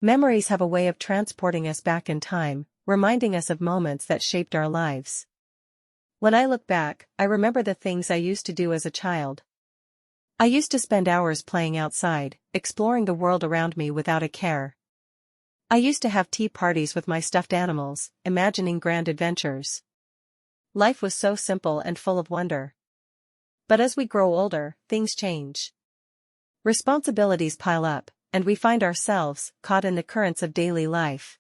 Memories have a way of transporting us back in time, reminding us of moments that shaped our lives. When I look back, I remember the things I used to do as a child. I used to spend hours playing outside, exploring the world around me without a care. I used to have tea parties with my stuffed animals, imagining grand adventures. Life was so simple and full of wonder. But as we grow older, things change. Responsibilities pile up, and we find ourselves caught in the currents of daily life.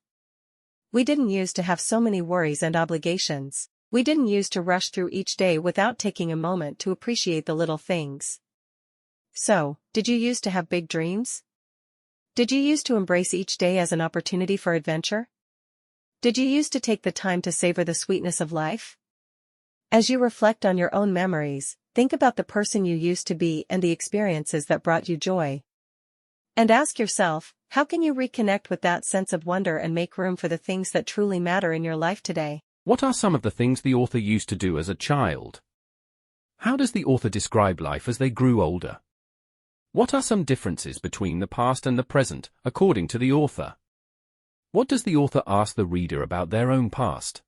We didn't used to have so many worries and obligations. We didn't used to rush through each day without taking a moment to appreciate the little things. So, did you used to have big dreams? Did you used to embrace each day as an opportunity for adventure? Did you used to take the time to savor the sweetness of life? As you reflect on your own memories, think about the person you used to be and the experiences that brought you joy. And ask yourself, how can you reconnect with that sense of wonder and make room for the things that truly matter in your life today? What are some of the things the author used to do as a child? How does the author describe life as they grew older? What are some differences between the past and the present, according to the author? What does the author ask the reader about their own past?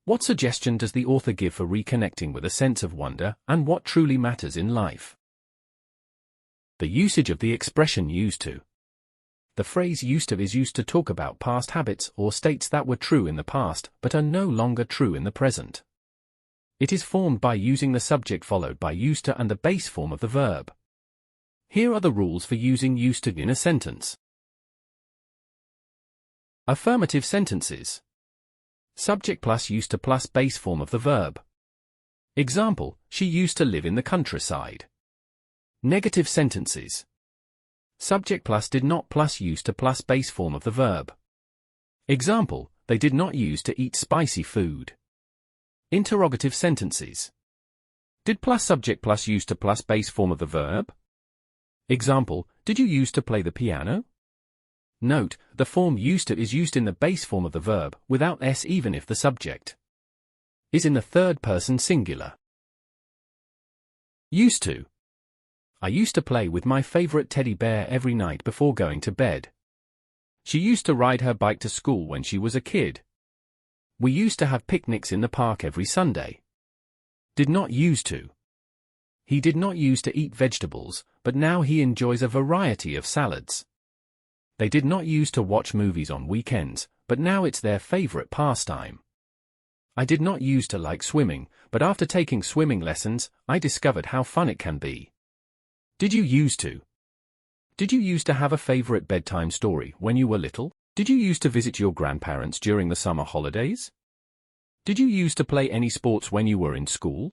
What suggestion does the author give for reconnecting with a sense of wonder and what truly matters in life? The usage of the expression used to. The phrase used to is used to talk about past habits or states that were true in the past but are no longer true in the present. It is formed by using the subject followed by used to and the base form of the verb. Here are the rules for using used to in a sentence. Affirmative sentences. Subject plus used to plus base form of the verb. Example, she used to live in the countryside. Negative sentences. Subject plus did not plus used to plus base form of the verb. Example, they did not use to eat spicy food. Interrogative sentences. Did plus subject plus used to plus base form of the verb? Example, did you use to play the piano? Note, the form used to is used in the base form of the verb, without s even if the subject is in the third person singular. Used to. I used to play with my favorite teddy bear every night before going to bed. She used to ride her bike to school when she was a kid. We used to have picnics in the park every Sunday. Did not use to. He did not use to eat vegetables, but now he enjoys a variety of salads. They did not use to watch movies on weekends, but now it's their favorite pastime. I did not use to like swimming, but after taking swimming lessons, I discovered how fun it can be. Did you used to? Did you used to have a favorite bedtime story when you were little? Did you used to visit your grandparents during the summer holidays? Did you used to play any sports when you were in school?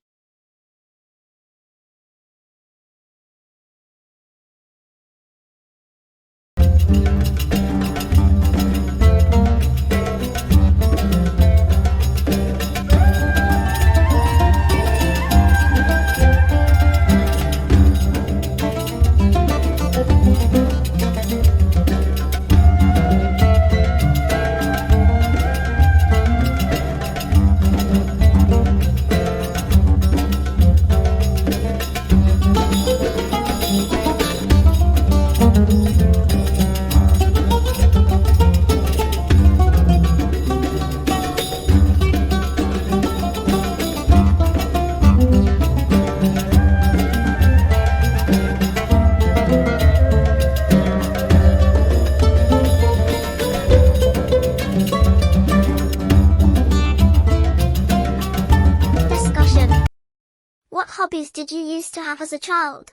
What hobbies did you used to have as a child?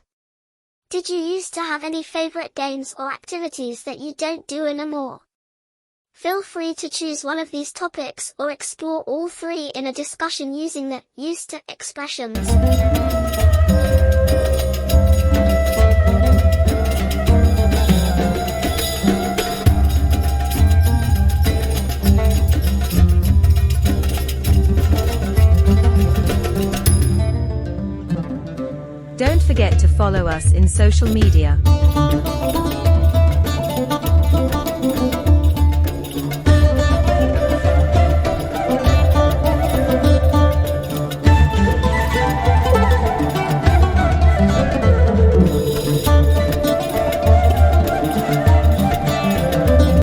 Did you used to have any favorite games or activities that you don't do anymore? Feel free to choose one of these topics or explore all three in a discussion using the used to expressions. Don't forget to follow us in social media.